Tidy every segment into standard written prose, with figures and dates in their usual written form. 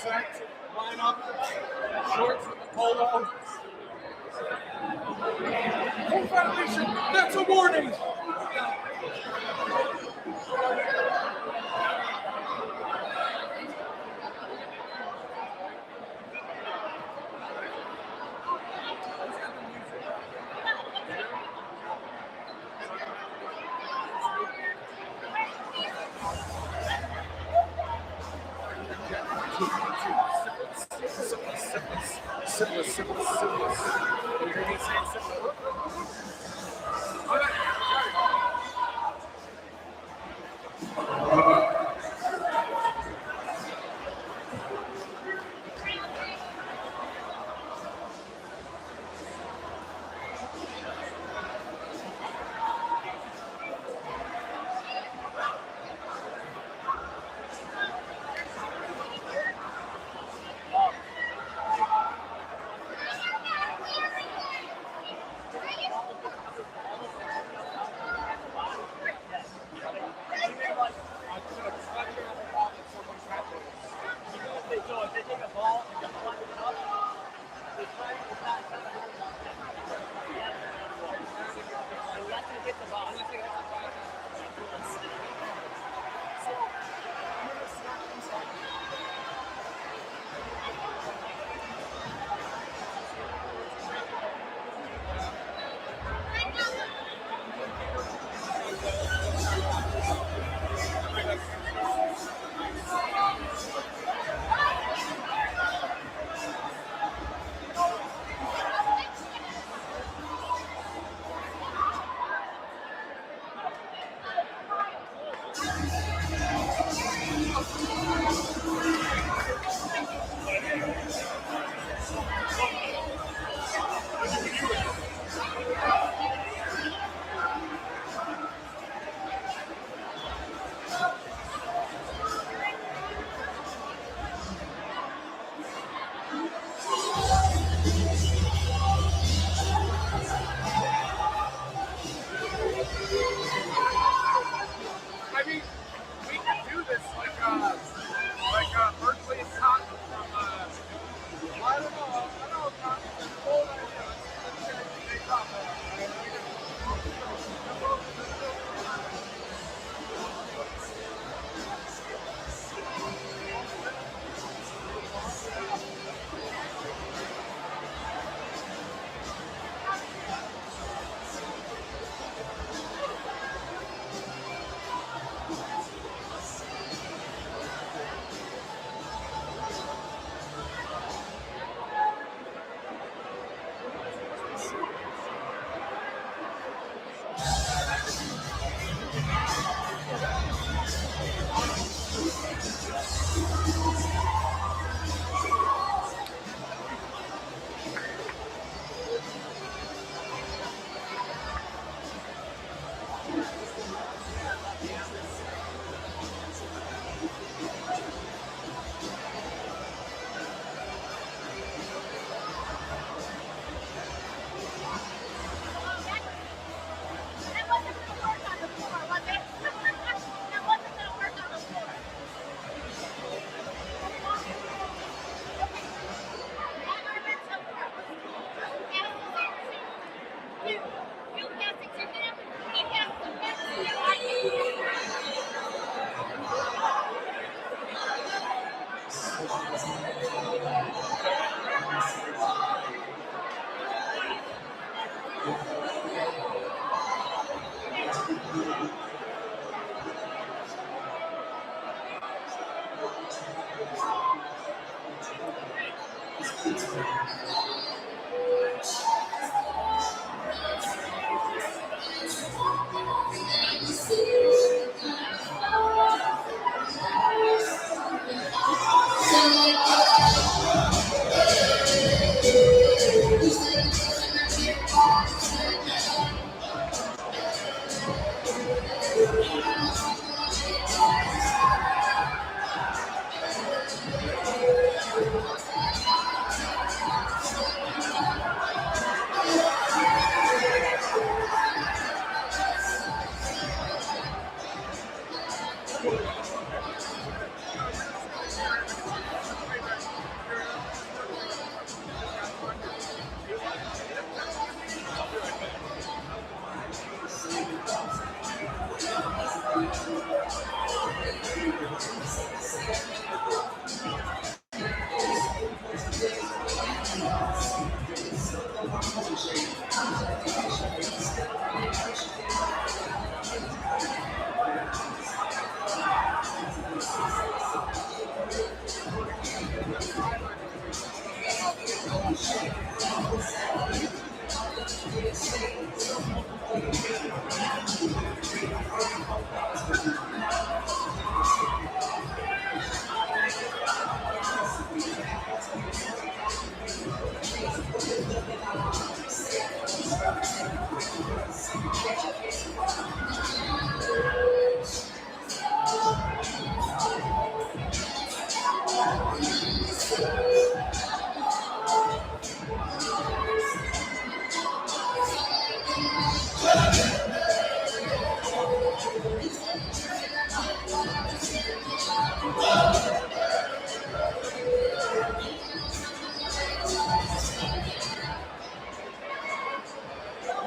set, line up, shorts with the polo. Full violation, that's a warning! Syphilis. You hear me saying syphilis?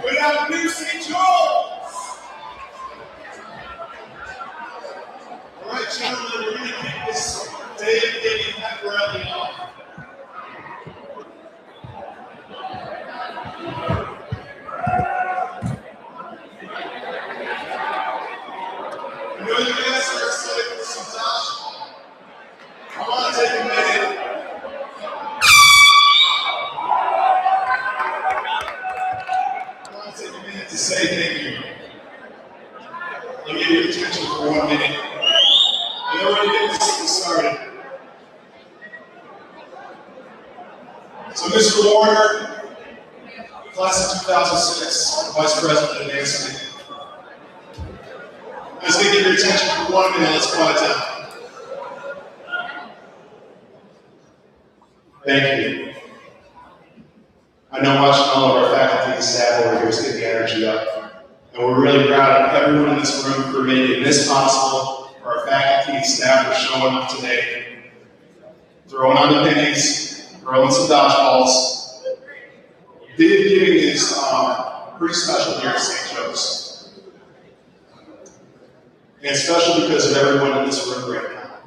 Without New St. George. All right, gentlemen, we're going to kick this day of getting temporarily off. I know you guys are excited for some dodgeball. I want to take a minute. To say thank you. Let me get your attention for 1 minute. And then we're going to get this thing started. So Mr. Warner, class of 2006, Vice President of Advancement. I was going to get your attention for 1 minute. Let's quiet down. Thank you. I know watching all of our faculty and staff over here is getting the energy up. And we're really proud of everyone in this room for making this possible. Our faculty and staff are showing up today, throwing on the pennies, throwing some dodgeballs. Day of Giving is pretty special here at St. Joe's. And special because of everyone in this room right now.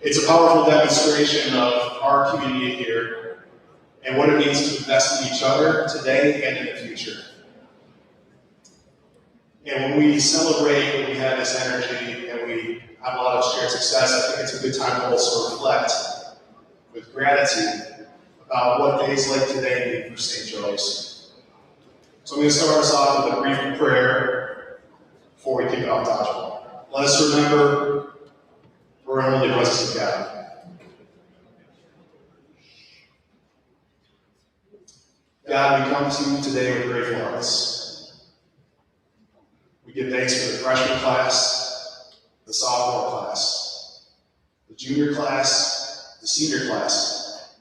It's a powerful demonstration of our community here and what it means to invest in each other today and in the future. And when we celebrate, when we have this energy, and we have a lot of shared success, I think it's a good time to also reflect with gratitude about what days like today mean for St. Joe's. So I'm going to start us off with a brief prayer before we kick off dodgeball. Let us remember we're in the presence of God. God, we come to you today with grateful hearts. We give thanks for the freshman class, the sophomore class, the junior class, the senior class.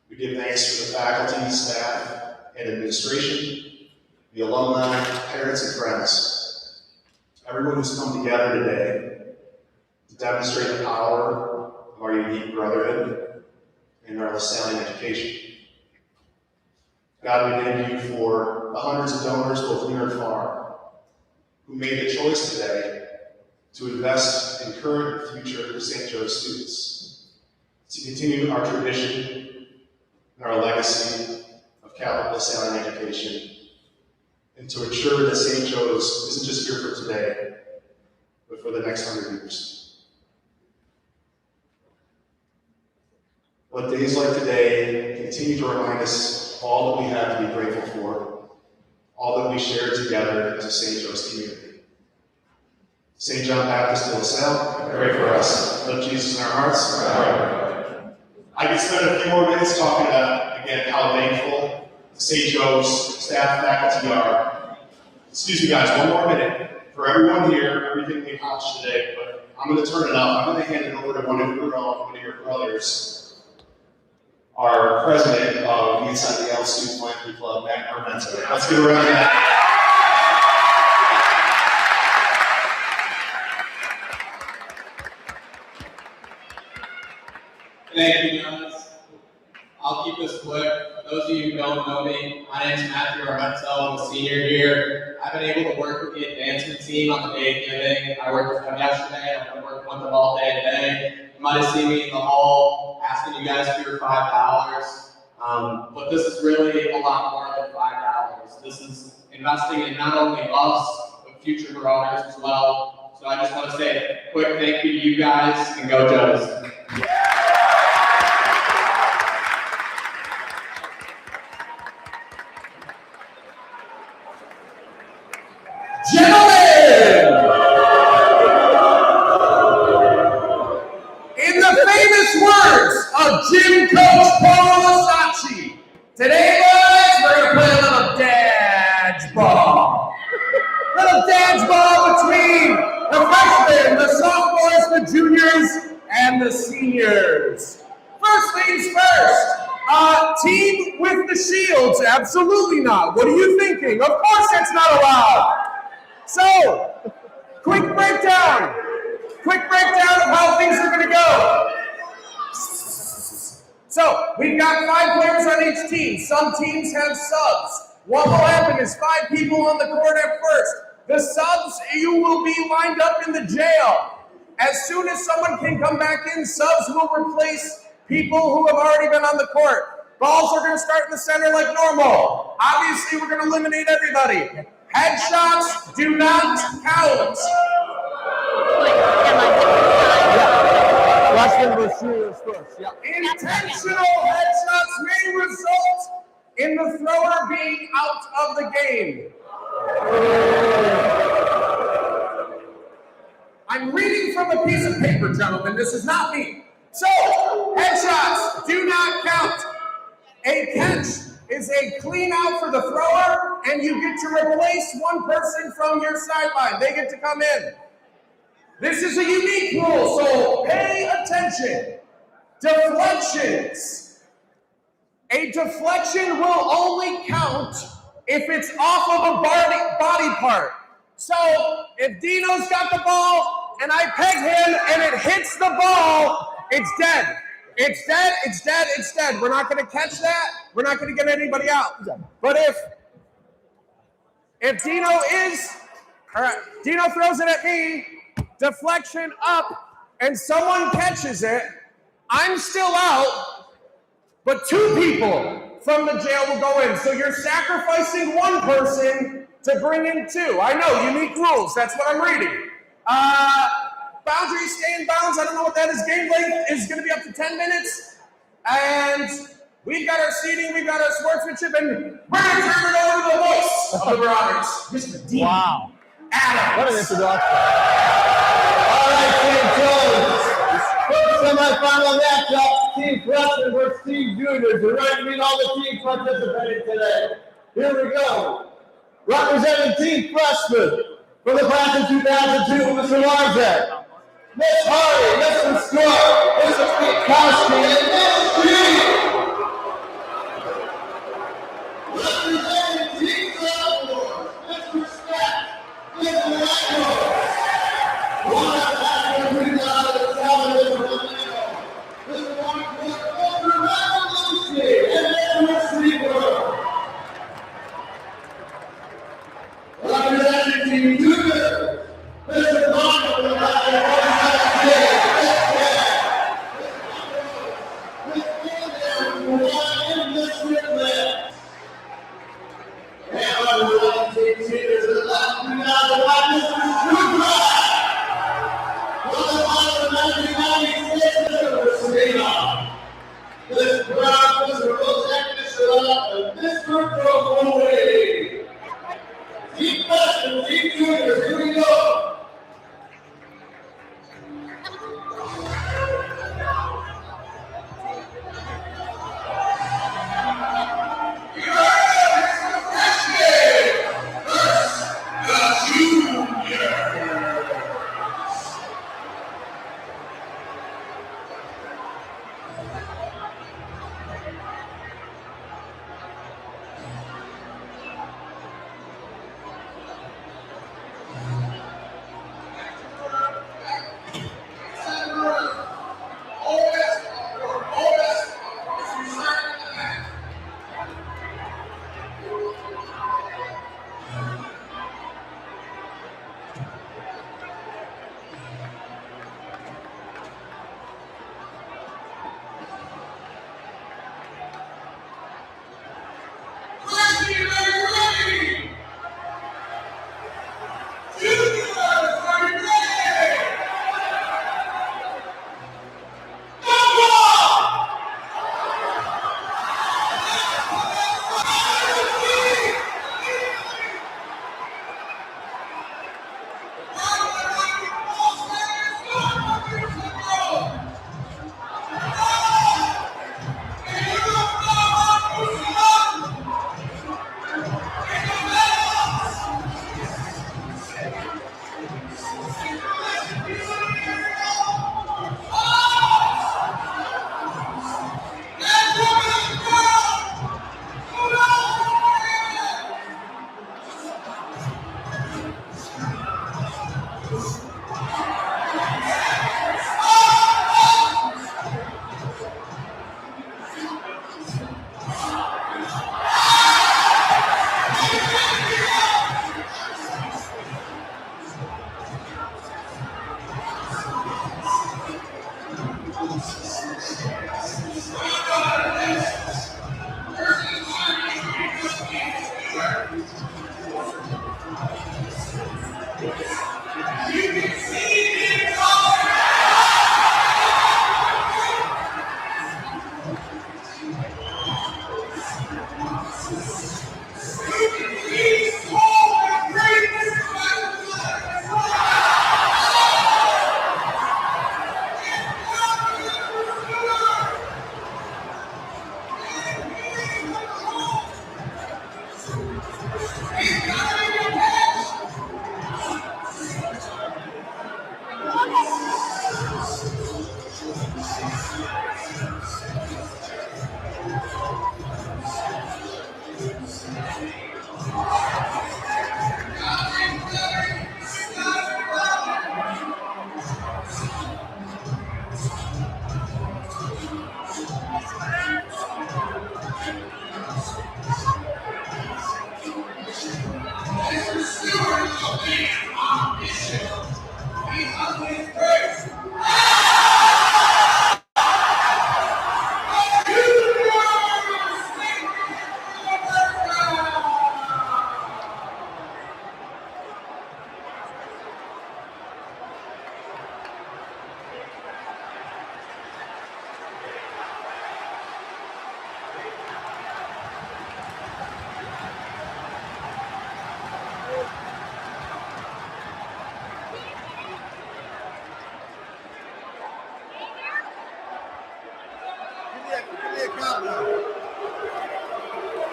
We give thanks for the faculty, staff, and administration, the alumni, parents, and friends. Everyone who's come together today to demonstrate the power of our unique brotherhood and our LaSalle education. God, we thank you for the hundreds of donors, both near and far, who made the choice today to invest in current and future St. Joe's students, to continue our tradition and our legacy of Catholic LaSalle education, and to ensure that St. Joe's isn't just here for today, but for the next 100 years. Let days like today continue to remind us all that we have to be grateful for, all that we share together as a St. Joe's community. St. John Baptist de LaSalle, pray for us. Let Jesus in our hearts. Amen. I could spend a few more minutes talking about, again, how thankful the St. Joe's staff faculty are. Excuse me, guys, one more minute. For everyone here, everything we accomplished today, but I'm going to turn it up. I'm going to hand it over to one of your brothers, our president of the Inside the L Student Philanthropy Club, Matt Armento. Let's give a round of that. Thank you, guys. I'll keep this quick. For those of you who don't know me, my name is Matthew Armento. I'm a senior here. I've been able to work with the advancement team on the day of giving. I worked with them yesterday, and I've been working with them all day today. You might have seen me in the hall asking you guys for your $5. But this is really a lot more than $5. This is investing in not only us, but future growers as well. So I just want to say a quick thank you to you guys, and go Joes. seniors. First things first, team with the shields, absolutely not. What are you thinking? Of course that's not allowed. So, quick breakdown of how things are going to go. So, we've got 5 players on each team. Some teams have subs. What will happen is 5 people on the court at first. The subs, you will be lined up in the jail. As soon as someone can come back in, subs will replace people who have already been on the court. Balls are going to start in the center like normal. Obviously, we're going to eliminate everybody. Headshots do not count. Intentional headshots may result in the thrower being out of the game. I'm reading from a piece of paper, gentlemen. This is not me. So, headshots do not count. A catch is a clean out for the thrower, and you get to replace one person from your sideline. They get to come in. This is a unique rule, so pay attention. Deflections. A deflection will only count if it's off of a body part. So, if Dino's got the ball, and I peg him, and it hits the ball, it's dead. It's dead, it's dead, it's dead. We're not going to catch that. We're not going to get anybody out. But if Dino Dino throws it at me, deflection up, and someone catches it, I'm still out, but 2 people from the jail will go in. So you're sacrificing one person to bring in 2. I know, unique rules. That's what I'm reading. Boundaries stay in bounds. I don't know what that is. Game length is going to be up to 10 minutes. And we've got our seating, we've got our sportsmanship, and we're going to turn it over to the voice of the Marauders, Mr. D. Wow. Adams. What an introduction. All right, Team Jones. First semifinal matchup, Team Freshmen versus Team Juniors. We're ready to meet all the teams participating today. Here we go. Representing Team Freshmen for the class of 2002, Mr. Larzak. Miss Hardy, Mr. Scott, Mr. Kowski, and Miss G. Representing Team Sophomore, Mr. Scott, Mr. Michael. One after we got the Salvador Romero, Mr. Mark, Mr. Lucy, and Mr. Receiver. Representing Team Juniors, Mr. Mark, from the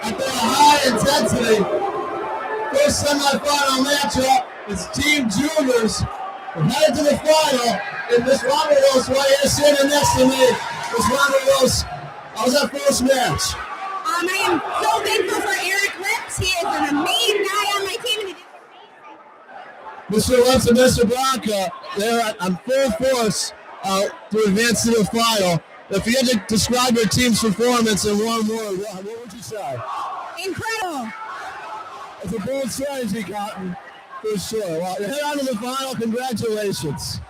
After a high intensity first semifinal matchup, it's Team Juniors. We're headed to the final. And Miss Wanderlos, while you're sitting next to me, Miss Wanderlos, how's that first match? I am so thankful for Eric Lips. He is an amazing guy on my team. Mr. Lips and Mr. Blanca, they're on full force to advance to the final. If you had to describe your team's performance in one word, what would you say? Incredible. It's a bold strategy, Cotton, for sure. Well, you're heading on to the final. Congratulations.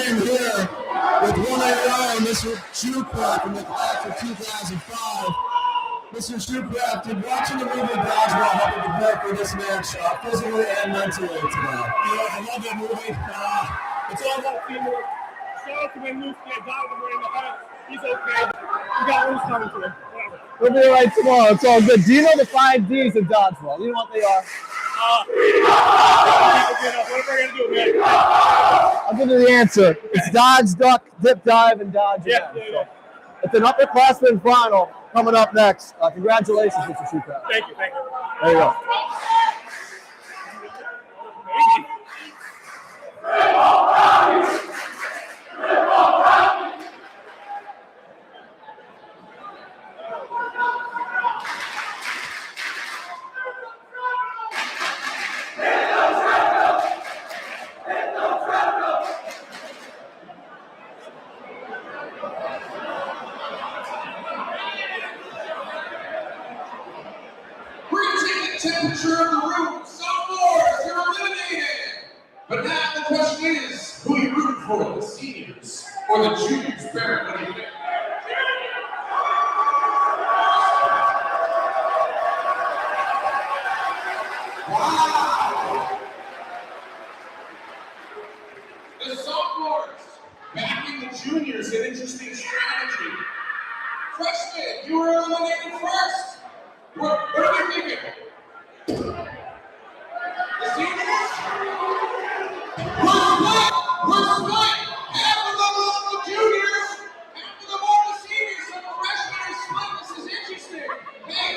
am here with one of your own, Mr. Shoecraft from the class of 2005. Mr. Shoecraft, did watching the movie Dodgeball help you prepare for this match physically and mentally today? I love that movie. It's all about teamwork. Shout out to when Luke gets out of the ring. He's okay. We got Luke coming to him. Whatever. We'll be all right tomorrow. It's all good. Do you know the 5 Ds of Dodgeball? You know what they are? Whatever we're going to do, man. I'll give you the answer. It's dodge, duck, dip, dive, and dodge again. Yeah. It's an upperclassman final coming up next. Congratulations, Mr. Shoecraft. Thank you. There you go. We're going to take the temperature of the room. Sophomores, you're eliminated. But now the question is, who are you rooting for, the seniors or the juniors? Barrett, what do you think? Wow! The sophomores backing the juniors, an interesting strategy. Freshmen, you were eliminated first. What are we thinking? The seniors? We're split! Half of them are the juniors, half of them are the seniors, so the freshmen are split. This is interesting. Hey!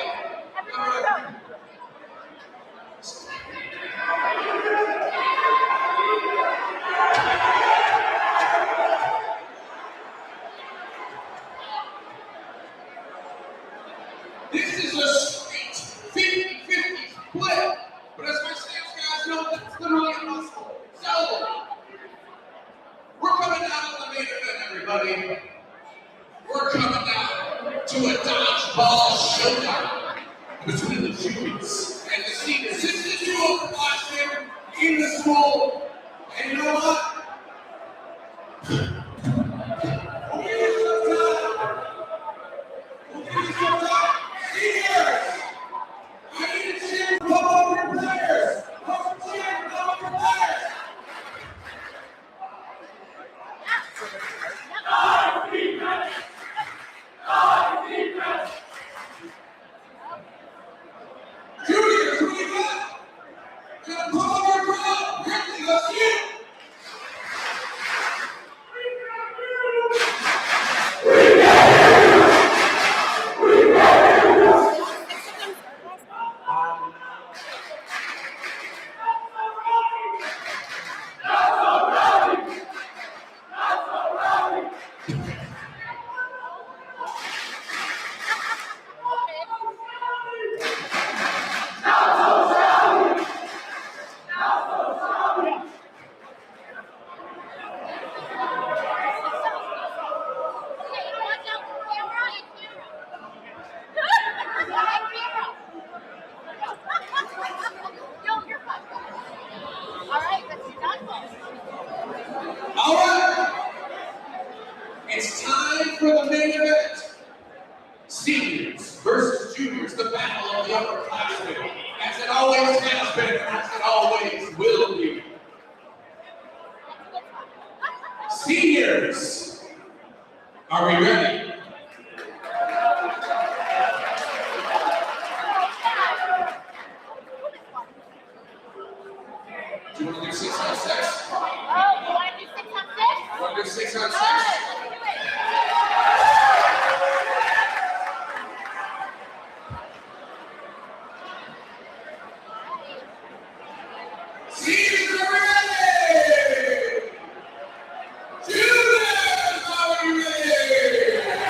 This is a straight 50-50 split. But as my sales guys know, that's literally impossible. So, we're coming down to the main event, everybody. We're coming down to a dodgeball showdown between the juniors and the seniors. This is the two upperclassmen in the school. And you know what? We'll give you some time. We'll give you some time. Seniors! I need a cheer from all of your players. Come cheer from all of your players. Juniors, who you got? Come on, your crowd. Grizzly, let's see it. All right. It's time for the main event. Seniors versus juniors, the battle of the upperclassmen. As it always has been, as it always will be. Seniors, are we ready? Do you want to do 6 on 6? Oh, you want to do 6 on 6? You want to do 6 on 6? Seniors, are we ready? Juniors, are we ready?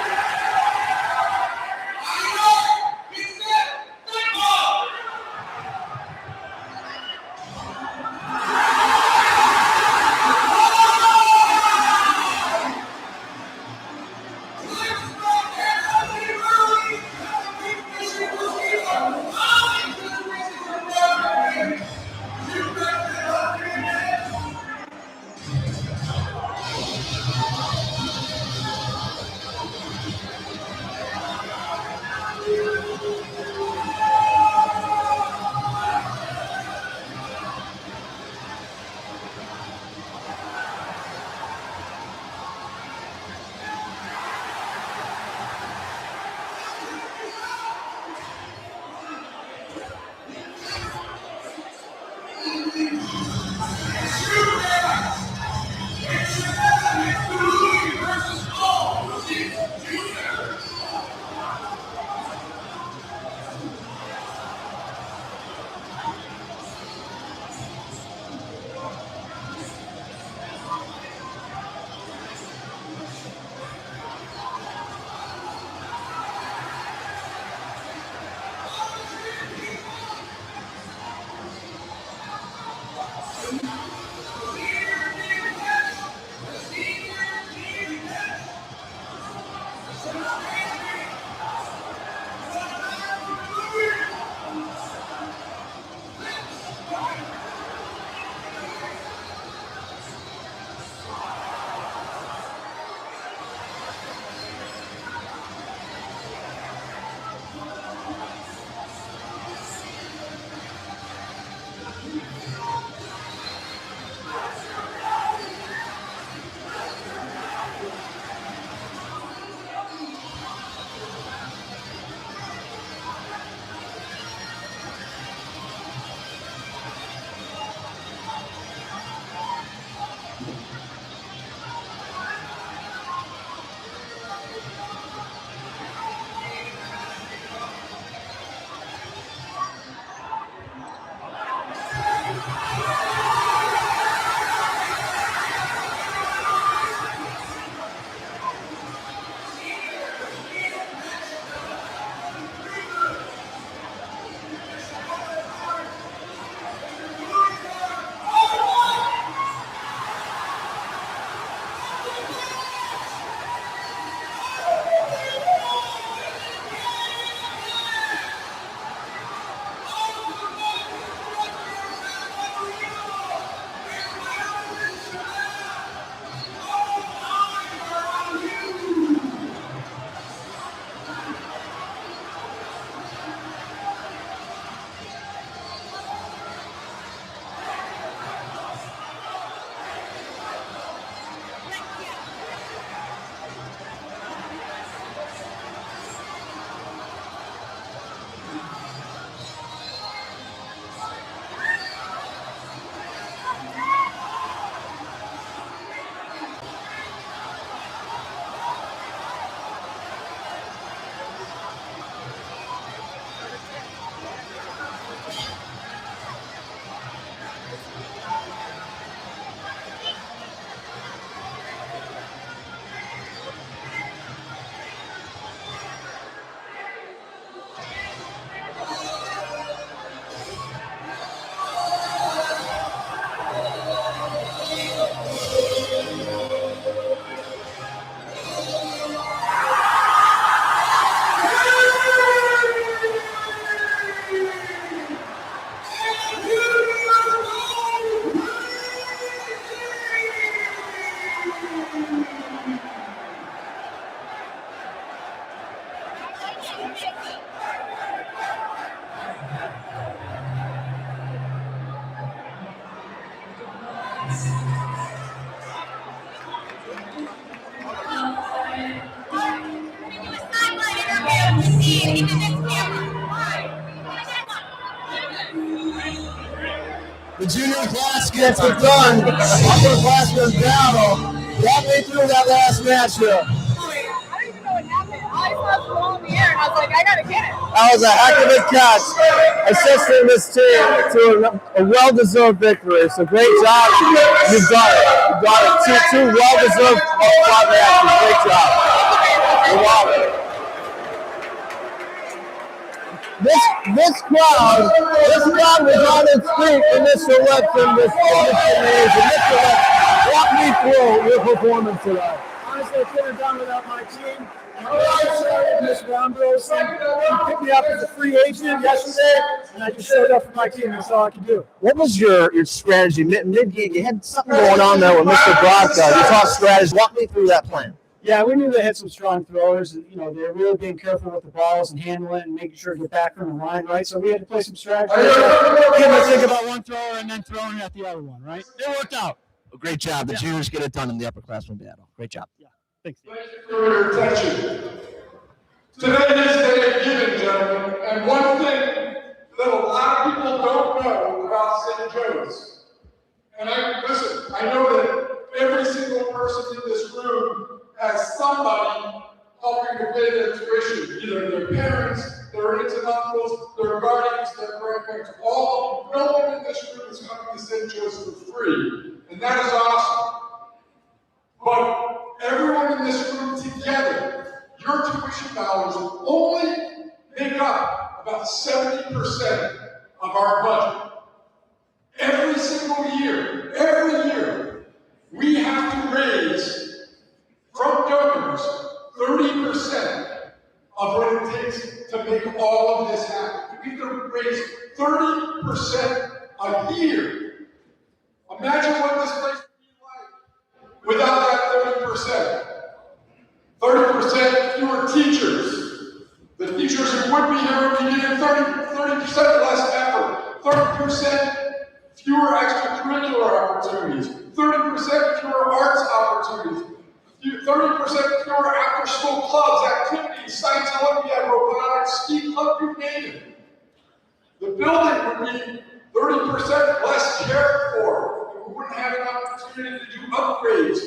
The junior class gets it done. Upperclassmen battle. Walk me through that last matchup. I don't even know what happened. I saw the ball in the air and I was like, I gotta get it. That was a heck of a catch, assisting this team to a well-deserved victory. So great job. You've done it. You've done it. Two well-deserved spot matches. Great job. You're welcome. This crowd was on its feet for Mr. Lipson, this amazing. Mr. Lipson, walk me through your performance today. Honestly, I couldn't have done without my team. Miss Brownbros picked me up as a free agent yesterday, and I just showed up for my team. That's all I could do. What was your strategy mid-game? You had something going on there with Mr. Bronca. You talked strategy. Walk me through that plan. Yeah, we knew they had some strong throwers, and they're really being careful with the balls and handling it and making sure to get back from the line, right? So we had to play some strategy. Think about one thrower and then throwing at the other one, right? It worked out. Well, great job. The juniors get it done in the upperclassmen battle. Great job. Yeah, thanks. Thank you for your attention. Today is Day of Giving, gentlemen, and one thing that a lot of people don't know about St. Joe's, and I know that every single person in this room has somebody helping to pay their tuition, either their parents, their aunts and uncles, their guardians, their grandparents, no one in this room is coming to St. Joe's for free, and that is awesome. But everyone in this room together, your tuition dollars only make up about 70% of our budget. Every single year, we have to raise from donors 30% of what it takes to make all of this happen. We have to raise 30% a year. Imagine what this place would be like without that 30%. 30% fewer teachers. The teachers who would be here would be needing 30% less effort. 30% fewer extracurricular opportunities. 30% fewer arts opportunities. 30% fewer after-school clubs, activities, science Olympiad, robotics, ski club, you name it. The building would be 30% less cared for. wouldn't have an opportunity to do upgrades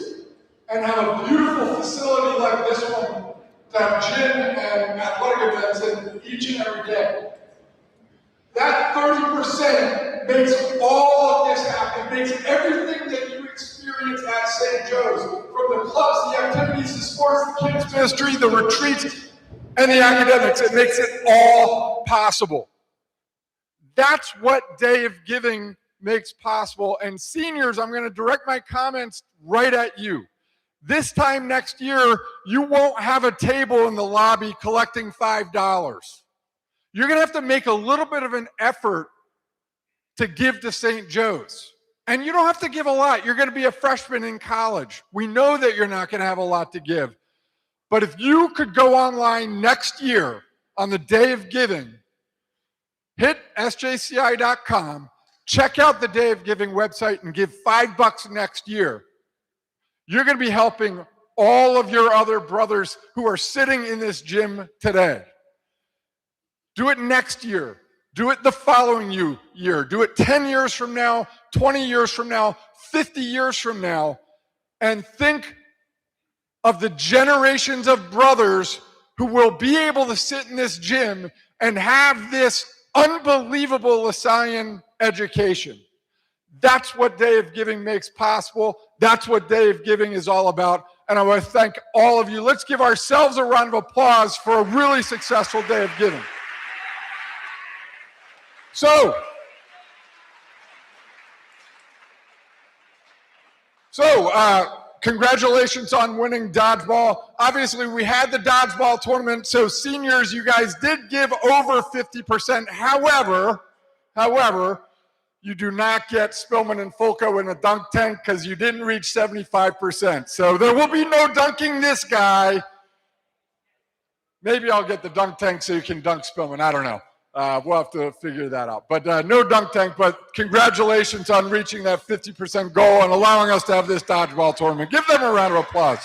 and have a beautiful facility like this one to have gym and athletic events in each and every day. That 30% makes all of this happen, makes everything that you experience at St. Joe's, from the clubs, the activities, the sports, the kids ministry, the retreats, and the academics. It makes it all possible. That's what Day of Giving makes possible. And seniors, I'm going to direct my comments right at you. This time next year, you won't have a table in the lobby collecting $5. You're going to have to make a little bit of an effort to give to St. Joe's. And you don't have to give a lot. You're going to be a freshman in college. We know that you're not going to have a lot to give. But if you could go online next year on the Day of Giving, hit sjci.com, check out the Day of Giving website and give $5 next year, you're going to be helping all of your other brothers who are sitting in this gym today. Do it next year. Do it the following year. Do it 10 years from now, 20 years from now, 50 years from now, and think of the generations of brothers who will be able to sit in this gym and have this unbelievable Lasallian education. That's what Day of Giving makes possible. That's what Day of Giving is all about. And I want to thank all of you. Let's give ourselves a round of applause for a really successful Day of Giving. So, congratulations on winning Dodgeball. Obviously, we had the Dodgeball tournament, so seniors, you guys did give over 50%. However, you do not get Spillman and Fulco in a dunk tank because you didn't reach 75%. So there will be no dunking this guy. Maybe I'll get the dunk tank so you can dunk Spillman. I don't know. We'll have to figure that out. But no dunk tank, but congratulations on reaching that 50% goal and allowing us to have this Dodgeball tournament. Give them a round of applause.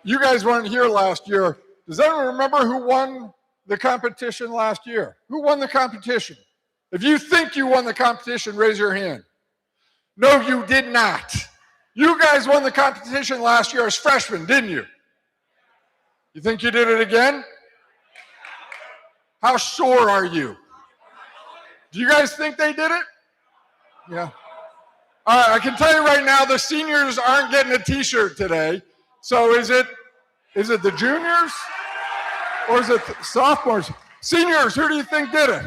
You guys weren't here last year. Does anyone remember who won the competition last year? Who won the competition? If you think you won the competition, raise your hand. No, you did not. You guys won the competition last year as freshmen, didn't you? You think you did it again? How sure are you? Do you guys think they did it? Yeah. All right, I can tell you right now, the seniors aren't getting a t-shirt today. So is it the juniors? Or is it the sophomores? Seniors, who do you think did it?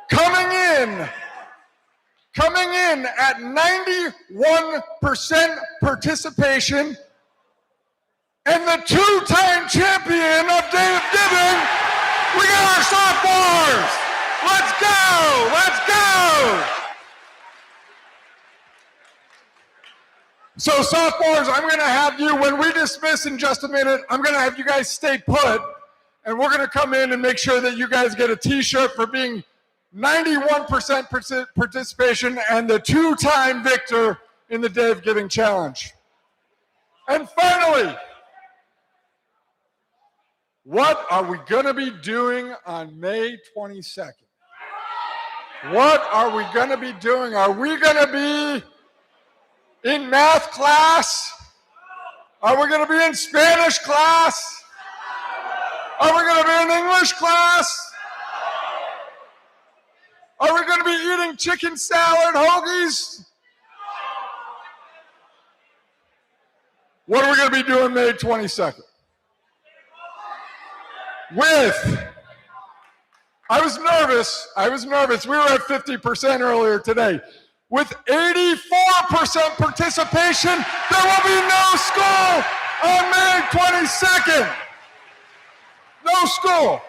Coming in at 91% participation, and the two-time champion of Day of Giving, we got our sophomores. Let's go, let's go. So sophomores, I'm going to have you, when we dismiss in just a minute, I'm going to have you guys stay put, and we're going to come in and make sure that you guys get a t-shirt for being 91% participation and the two-time victor in the Day of Giving Challenge. And finally, what are we going to be doing on May 22nd? What are we going to be doing? Are we going to be in math class? Are we going to be in Spanish class? Are we going to be in English class? Are we going to be eating chicken salad hoagies? What are we going to be doing May 22nd? I was nervous. We were at 50% earlier today. With 84% participation, there will be no school on May 22nd. No school.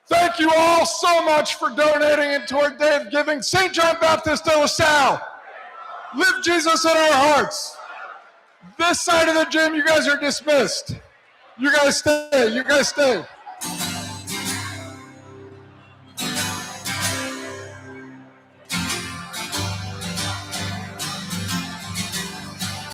Thank you all so much for donating it toward Day of Giving. St. John Baptist de La Salle, live Jesus in our hearts. This side of the gym, you guys are dismissed. You guys stay.